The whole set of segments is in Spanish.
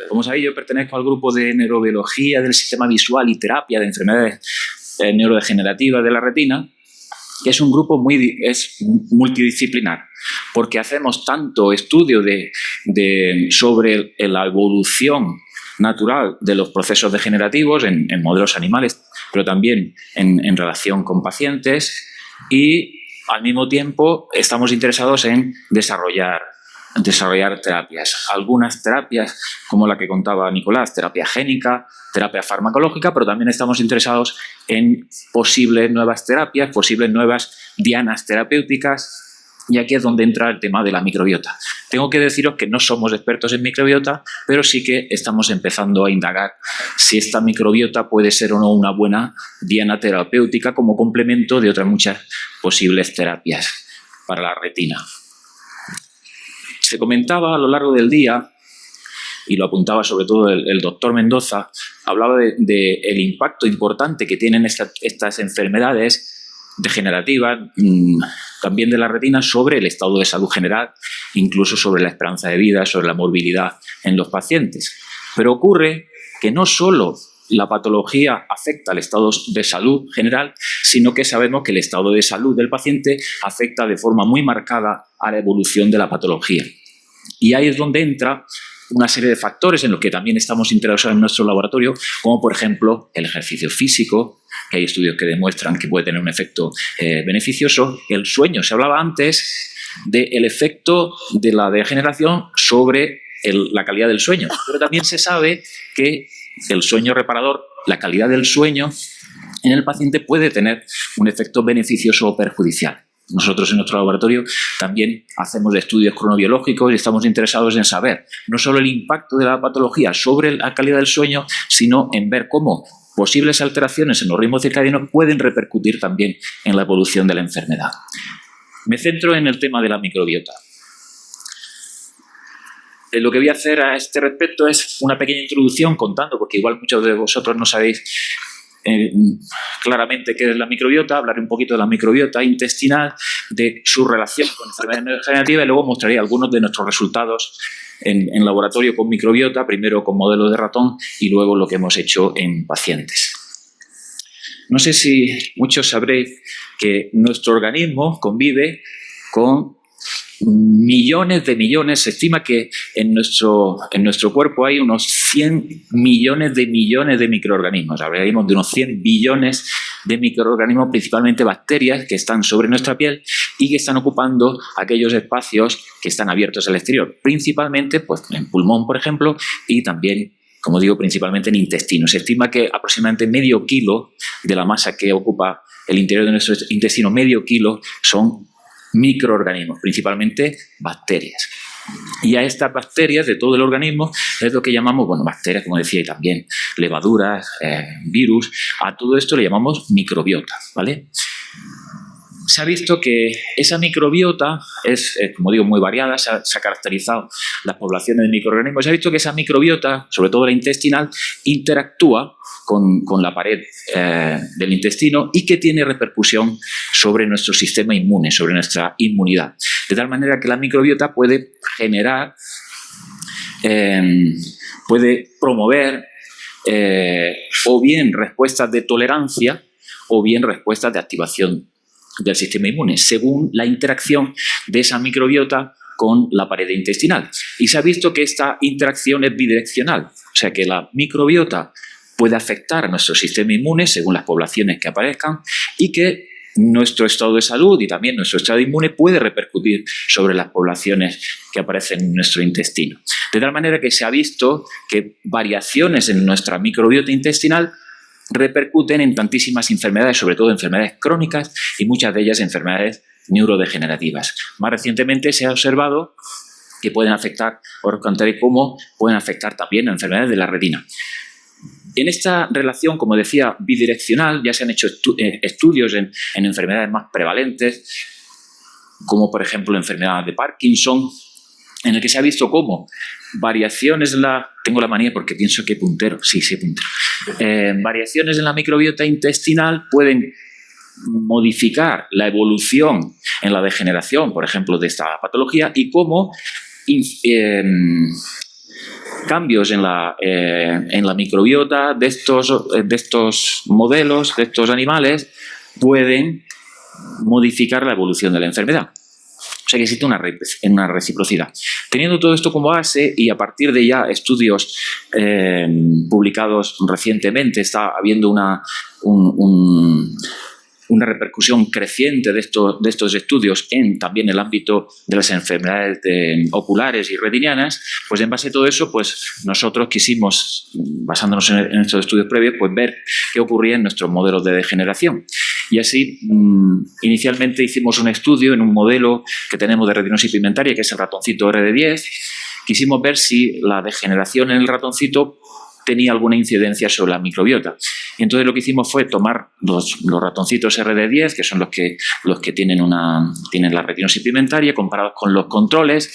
Como sabéis, yo pertenezco al grupo de neurobiología del sistema visual y terapia de enfermedades neurodegenerativas de la retina, que es un grupo multidisciplinar, porque hacemos tanto estudio sobre la evolución natural de los procesos degenerativos en modelos animales, pero también en relación con pacientes, y al mismo tiempo estamos interesados en desarrollar terapias. Algunas terapias, como la que contaba Nicolás, terapia génica, terapia farmacológica, pero también estamos interesados en posibles nuevas terapias, posibles nuevas dianas terapéuticas, y aquí es donde entra el tema de la microbiota. Tengo que deciros que no somos expertos en microbiota, pero sí que estamos empezando a indagar si esta microbiota puede ser o no una buena diana terapéutica como complemento de otras muchas posibles terapias para la retina. Se comentaba a lo largo del día, y lo apuntaba sobre todo el doctor Mendoza, hablaba del impacto importante que tienen estas enfermedades degenerativas, también de la retina, sobre el estado de salud general, incluso sobre la esperanza de vida, sobre la morbilidad en los pacientes. Pero ocurre que no solo la patología afecta al estado de salud general, sino que sabemos que el estado de salud del paciente afecta de forma muy marcada a la evolución de la patología. Y ahí es donde entra una serie de factores en los que también estamos interesados en nuestro laboratorio, como por ejemplo el ejercicio físico, que hay estudios que demuestran que puede tener un efecto beneficioso. El sueño, se hablaba antes del efecto de la degeneración sobre la calidad del sueño, pero también se sabe que el sueño reparador, la calidad del sueño en el paciente puede tener un efecto beneficioso o perjudicial. Nosotros en nuestro laboratorio también hacemos estudios cronobiológicos y estamos interesados en saber no solo el impacto de la patología sobre la calidad del sueño, sino en ver cómo posibles alteraciones en los ritmos circadianos pueden repercutir también en la evolución de la enfermedad. Me centro en el tema de la microbiota. Lo que voy a hacer a este respecto es una pequeña introducción contando, porque igual muchos de vosotros no sabéis claramente qué es la microbiota. Hablaré un poquito de la microbiota intestinal, de su relación con enfermedades neurodegenerativas, y luego mostraré algunos de nuestros resultados en laboratorio con microbiota, primero con modelos de ratón y luego lo que hemos hecho en pacientes. No sé si muchos sabréis que nuestro organismo convive con millones de millones. Se estima que en nuestro cuerpo hay unos 100 millones de microorganismos. Hablaríamos de unos 100 billones de microorganismos, principalmente bacterias, que están sobre nuestra piel y que están ocupando aquellos espacios que están abiertos al exterior, principalmente pues, en pulmón, por ejemplo, y también, como digo, principalmente en intestino. Se estima que aproximadamente medio kilo de la masa que ocupa el interior de nuestro intestino, medio kilo, son microorganismos, principalmente bacterias. Y a estas bacterias de todo el organismo es lo que llamamos, bueno, bacterias, como decía, y también levaduras, virus, a todo esto le llamamos microbiota, ¿vale? Se ha visto que esa microbiota es, como digo, muy variada, se ha caracterizado las poblaciones de microorganismos. Se ha visto que esa microbiota, sobre todo la intestinal, interactúa con la pared del intestino y que tiene repercusión sobre nuestro sistema inmune, sobre nuestra inmunidad. De tal manera que la microbiota puede generar, puede promover o bien respuestas de tolerancia o bien respuestas de activación del sistema inmune, según la interacción de esa microbiota con la pared intestinal. Y se ha visto que esta interacción es bidireccional, o sea que la microbiota puede afectar a nuestro sistema inmune según las poblaciones que aparezcan y que nuestro estado de salud y también nuestro estado inmune puede repercutir sobre las poblaciones que aparecen en nuestro intestino. De tal manera que se ha visto que variaciones en nuestra microbiota intestinal repercuten en tantísimas enfermedades, sobre todo enfermedades crónicas y muchas de ellas enfermedades neurodegenerativas. Más recientemente se ha observado que pueden afectar, os contaré cómo pueden afectar también a enfermedades de la retina. En esta relación, como decía, bidireccional, ya se han hecho estudios en enfermedades más prevalentes, como por ejemplo la enfermedad de Parkinson, en el que se ha visto cómo variaciones en la... Tengo la manía porque pienso que puntero. Sí, puntero. Variaciones en la microbiota intestinal pueden modificar la evolución en la degeneración, por ejemplo, de esta patología, y cómo cambios en la microbiota de estos modelos, de estos animales, pueden modificar la evolución de la enfermedad. O sea que existe una reciprocidad. Teniendo todo esto como base y a partir de ya estudios publicados recientemente, está habiendo una repercusión creciente de estos estudios también en el ámbito de las enfermedades oculares y retinianas, pues en base a todo eso, pues nosotros quisimos, basándonos en estos estudios previos, pues ver qué ocurría en nuestros modelos de degeneración. Y así, inicialmente hicimos un estudio en un modelo que tenemos de retinosis pigmentaria, que es el ratoncito RD10. Quisimos ver si la degeneración en el ratoncito tenía alguna incidencia sobre la microbiota. Y entonces lo que hicimos fue tomar los ratoncitos RD10, que son los que tienen la retinosis pigmentaria, comparados con los controles.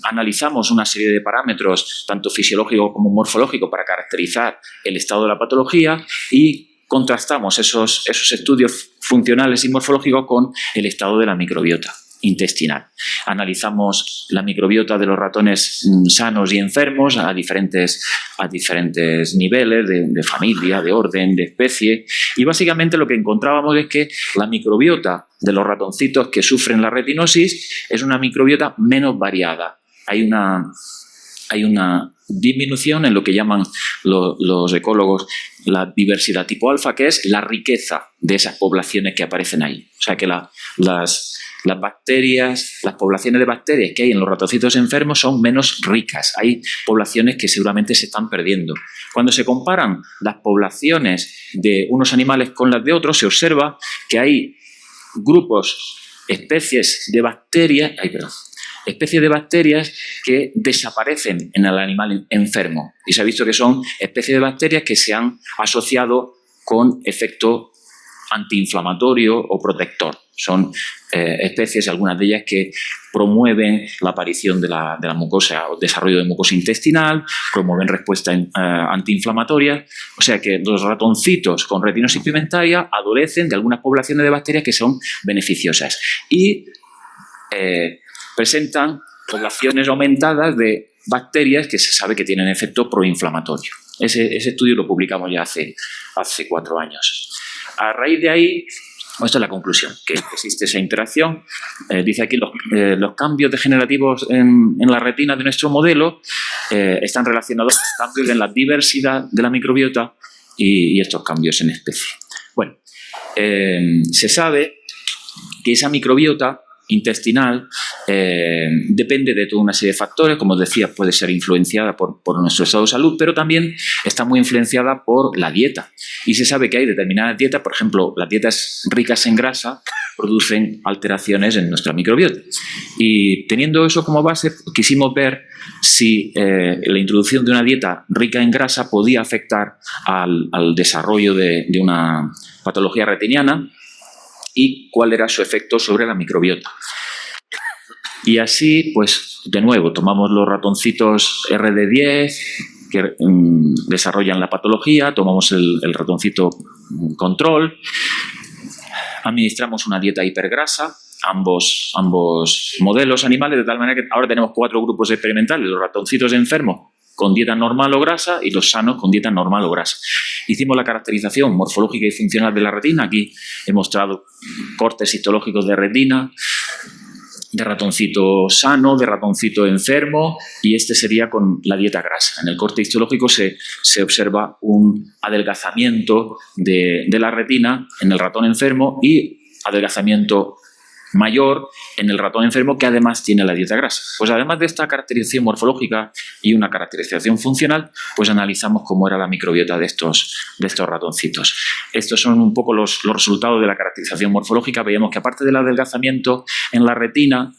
Analizamos una serie de parámetros, tanto fisiológicos como morfológicos, para caracterizar el estado de la patología y contrastamos esos estudios funcionales y morfológicos con el estado de la microbiota intestinal. Analizamos la microbiota de los ratones sanos y enfermos a diferentes niveles de familia, de orden, de especie, y básicamente lo que encontrábamos es que la microbiota de los ratoncitos que sufren la retinosis es una microbiota menos variada. Hay una disminución en lo que llaman los ecólogos la diversidad tipo alfa, que es la riqueza de esas poblaciones que aparecen ahí. O sea que las bacterias, las poblaciones de bacterias que hay en los ratoncitos enfermos son menos ricas. Hay poblaciones que seguramente se están perdiendo. Cuando se comparan las poblaciones de unos animales con las de otros, se observa que hay grupos, especies de bacterias que desaparecen en el animal enfermo. Y se ha visto que son especies de bacterias que se han asociado con efecto antiinflamatorio o protector. Son especies, algunas de ellas, que promueven la aparición de la mucosa o desarrollo de mucosa intestinal, promueven respuesta antiinflamatoria. O sea que los ratoncitos con retinosis pigmentaria adolecen de algunas poblaciones de bacterias que son beneficiosas y presentan poblaciones aumentadas de bacterias que se sabe que tienen efecto proinflamatorio. Ese estudio lo publicamos ya hace 4 años. A raíz de ahí, esta es la conclusión, que existe esa interacción. Dice aquí los cambios degenerativos en la retina de nuestro modelo están relacionados con cambios en la diversidad de la microbiota y estos cambios en especie. Bueno, se sabe que esa microbiota intestinal depende de toda una serie de factores. Como os decía, puede ser influenciada por nuestro estado de salud, pero también está muy influenciada por la dieta. Y se sabe que hay determinadas dietas, por ejemplo, las dietas ricas en grasa producen alteraciones en nuestra microbiota. Y teniendo eso como base, quisimos ver si la introducción de una dieta rica en grasa podía afectar al desarrollo de una patología retiniana y cuál era su efecto sobre la microbiota. Y así, pues, de nuevo, tomamos los ratoncitos RD10 que desarrollan la patología, tomamos el ratoncito control, administramos una dieta hipergrasa, ambos modelos animales, de tal manera que ahora tenemos 4 grupos experimentales: los ratoncitos enfermos con dieta normal o grasa y los sanos con dieta normal o grasa. Hicimos la caracterización morfológica y funcional de la retina. Aquí he mostrado cortes histológicos de retina, de ratoncito sano, de ratoncito enfermo, y este sería con la dieta grasa. En el corte histológico se observa un adelgazamiento de la retina en el ratón enfermo y adelgazamiento mayor en el ratón enfermo, que además tiene la dieta grasa. Pues además de esta caracterización morfológica y una caracterización funcional, pues analizamos cómo era la microbiota de estos ratoncitos. Estos son un poco los resultados de la caracterización morfológica. Veíamos que aparte del adelgazamiento en la retina,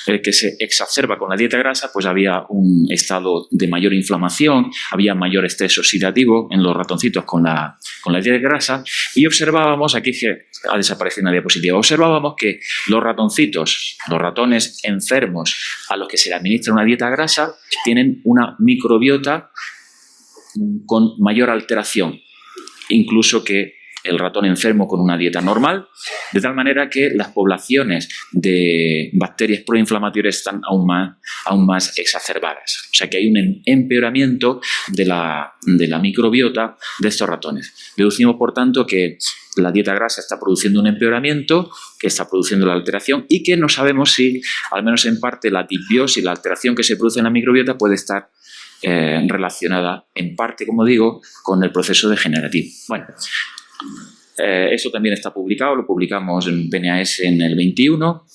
que se exacerba con la dieta grasa, pues había un estado de mayor inflamación, había mayor estrés oxidativo en los ratoncitos con la dieta grasa, y observábamos, aquí que ha desaparecido una diapositiva, observábamos que los ratones enfermos a los que se le administra una dieta grasa, tienen una microbiota con mayor alteración, incluso que el ratón enfermo con una dieta normal, de tal manera que las poblaciones de bacterias proinflamatorias están aún más exacerbadas. O sea que hay un empeoramiento de la microbiota de estos ratones. Deducimos, por tanto, que la dieta grasa está produciendo un empeoramiento, que está produciendo la alteración y que no sabemos si, al menos en parte, la disbiosis, la alteración que se produce en la microbiota puede estar relacionada en parte, como digo, con el proceso degenerativo. Bueno, eso también está publicado, lo publicamos en PNAS en el 21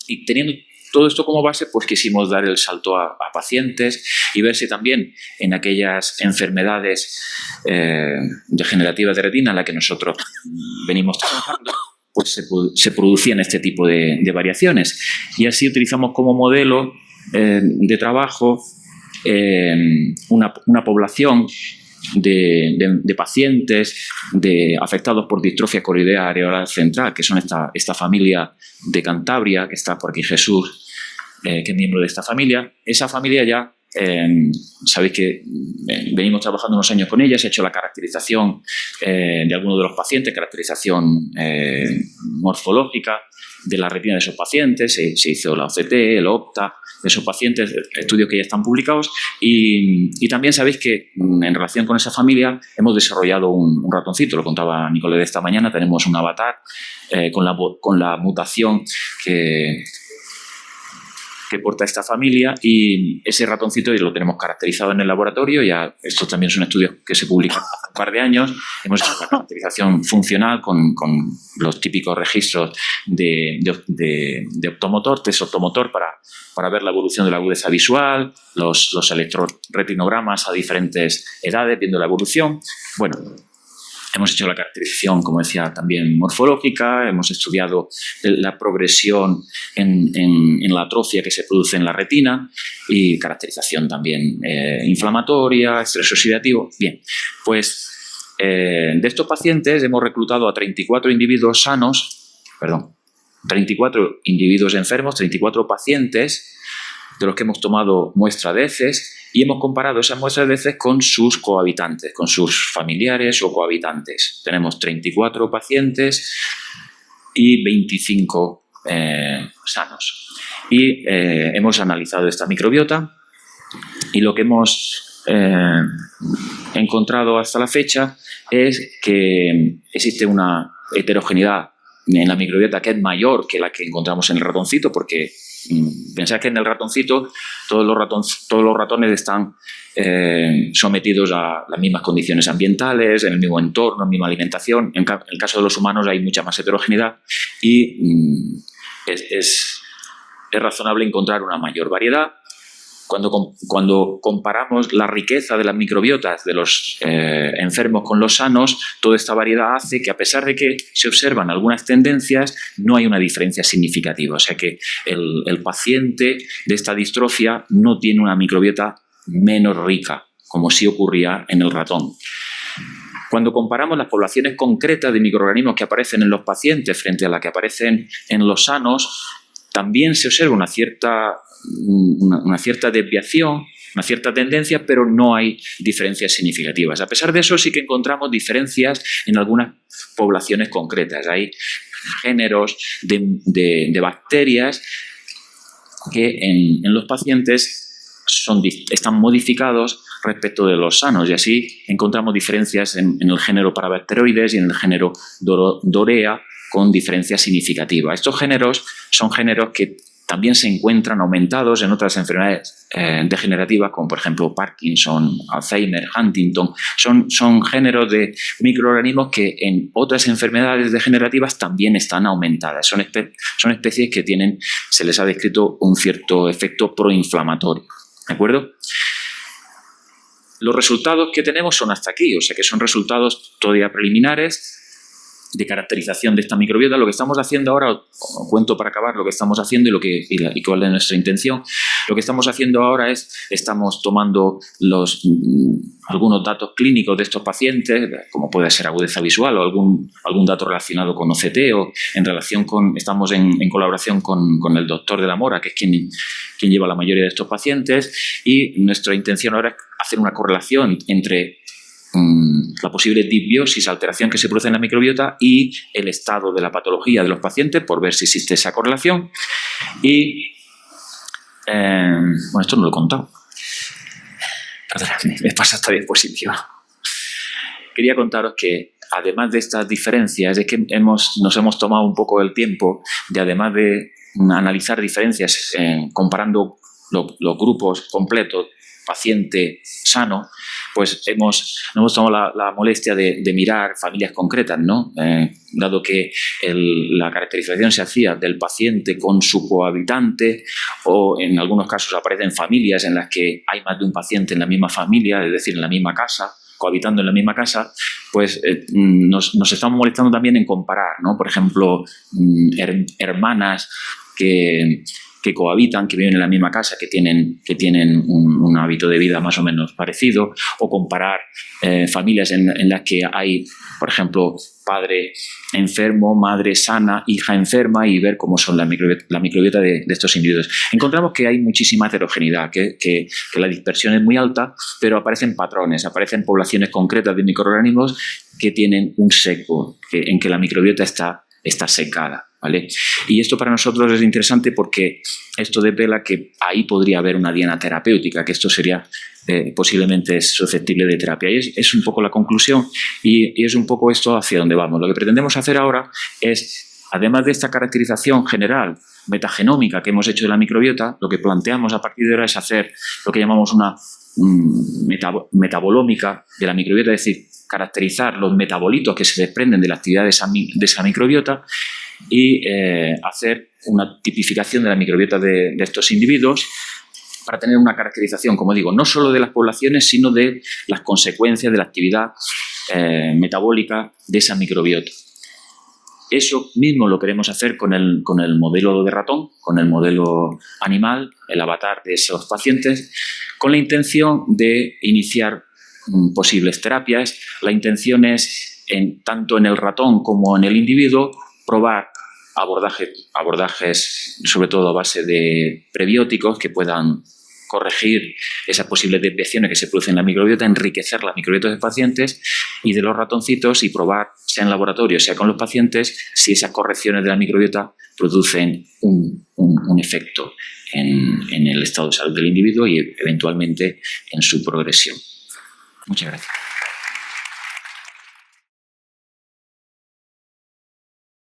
y teniendo todo esto como base, pues quisimos dar el salto a pacientes y ver si también en aquellas enfermedades degenerativas de retina en las que nosotros venimos trabajando, pues se producían este tipo de variaciones. Y así utilizamos como modelo de trabajo una población de pacientes afectados por distrofia coroidea areolar central, que son esta familia de Cantabria, que está por aquí Jesús, que es miembro de esta familia. Esa familia ya, sabéis que venimos trabajando unos años con ella, se ha hecho la caracterización de algunos de los pacientes, caracterización morfológica de la retina de esos pacientes, se hizo la OCT, el OPTA, de esos pacientes, estudios que ya están publicados y también sabéis que en relación con esa familia hemos desarrollado un ratoncito, lo contaba Nicolás de esta mañana, tenemos un avatar con la mutación que porta esta familia y ese ratoncito ya lo tenemos caracterizado en el laboratorio. Ya estos también son estudios que se publican hace un par de años. Hemos hecho la caracterización funcional con los típicos registros de optomotor, test optomotor para ver la evolución de la agudeza visual, los electroretinogramas a diferentes edades, viendo la evolución. Bueno, hemos hecho la caracterización, como decía, también morfológica, hemos estudiado la progresión en la atrofia que se produce en la retina y caracterización también inflamatoria, estrés oxidativo. Bien, pues de estos pacientes hemos reclutado a 34 individuos sanos, 34 individuos enfermos, 34 pacientes de los que hemos tomado muestra de heces y hemos comparado esas muestras de heces con sus cohabitantes, con sus familiares o cohabitantes. Tenemos 34 pacientes y 25 sanos. Y hemos analizado esta microbiota y lo que hemos encontrado hasta la fecha es que existe una heterogeneidad en la microbiota que es mayor que la que encontramos en el ratoncito, porque pensad que en el ratoncito todos los ratones están sometidos a las mismas condiciones ambientales, en el mismo entorno, en la misma alimentación. En el caso de los humanos hay mucha más heterogeneidad y es razonable encontrar una mayor variedad. Cuando comparamos la riqueza de las microbiotas de los enfermos con los sanos, toda esta variedad hace que, a pesar de que se observan algunas tendencias, no hay una diferencia significativa. O sea que el paciente de esta distrofia no tiene una microbiota menos rica, como sí ocurría en el ratón. Cuando comparamos las poblaciones concretas de microorganismos que aparecen en los pacientes frente a las que aparecen en los sanos, también se observa una cierta desviación, una cierta tendencia, pero no hay diferencias significativas. A pesar de eso, sí que encontramos diferencias en algunas poblaciones concretas. Hay géneros de bacterias que en los pacientes están modificados respecto de los sanos y así encontramos diferencias en el género Parabacteroides y en el género Dorea con diferencias significativas. Estos géneros son géneros que también se encuentran aumentados en otras enfermedades degenerativas, como por ejemplo Parkinson, Alzheimer, Huntington. Son géneros de microorganismos que en otras enfermedades degenerativas también están aumentadas. Son especies que se les ha descrito un cierto efecto proinflamatorio. ¿De acuerdo? Los resultados que tenemos son hasta aquí, o sea que son resultados todavía preliminares de caracterización de esta microbiota. Lo que estamos haciendo ahora, os cuento para acabar lo que estamos haciendo y cuál es nuestra intención. Lo que estamos haciendo ahora estamos tomando algunos datos clínicos de estos pacientes, como puede ser agudeza visual o algún dato relacionado con OCT o estamos en colaboración con el doctor de la Mora, que es quien lleva la mayoría de estos pacientes, y nuestra intención ahora es hacer una correlación entre la posible disbiosis, alteración que se produce en la microbiota y el estado de la patología de los pacientes por ver si existe esa correlación. Y, bueno, esto no lo he contado. Me pasa esta diapositiva. Quería contaros que, además de estas diferencias, es que nos hemos tomado un poco el tiempo de, además de analizar diferencias comparando los grupos completos, paciente sano, pues hemos tomado la molestia de mirar familias concretas, ¿no? Dado que la caracterización se hacía del paciente con su cohabitante, o en algunos casos aparecen familias en las que hay más de un paciente en la misma familia, es decir, en la misma casa, cohabitando en la misma casa, pues nos estamos molestando también en comparar, ¿no? Por ejemplo, hermanas que cohabitan, que viven en la misma casa, que tienen un hábito de vida más o menos parecido, o comparar familias en las que hay, por ejemplo, padre enfermo, madre sana, hija enferma, y ver cómo son la microbiota de estos individuos. Encontramos que hay muchísima heterogeneidad, que la dispersión es muy alta, pero aparecen patrones, aparecen poblaciones concretas de microorganismos que tienen un seco, en que la microbiota está secada, ¿vale? Y esto para nosotros es interesante porque esto devela que ahí podría haber una diana terapéutica, que esto sería posiblemente susceptible de terapia. Y es un poco la conclusión y es un poco esto hacia donde vamos. Lo que pretendemos hacer ahora es, además de esta caracterización general metagenómica que hemos hecho de la microbiota, lo que planteamos a partir de ahora es hacer lo que llamamos una metabolómica de la microbiota, es decir, caracterizar los metabolitos que se desprenden de la actividad de esa microbiota y hacer una tipificación de la microbiota de estos individuos para tener una caracterización, como digo, no solo de las poblaciones, sino de las consecuencias de la actividad metabólica de esa microbiota. Eso mismo lo queremos hacer con el modelo de ratón, con el modelo animal, el avatar de esos pacientes, con la intención de iniciar posibles terapias. La intención es, tanto en el ratón como en el individuo, probar abordajes sobre todo a base de prebióticos que puedan corregir esas posibles desviaciones que se producen en la microbiota, enriquecer la microbiota de pacientes y de los ratoncitos, y probar, sea en laboratorio, sea con los pacientes, si esas correcciones de la microbiota producen un efecto en el estado de salud del individuo y eventualmente en su progresión. Muchas gracias.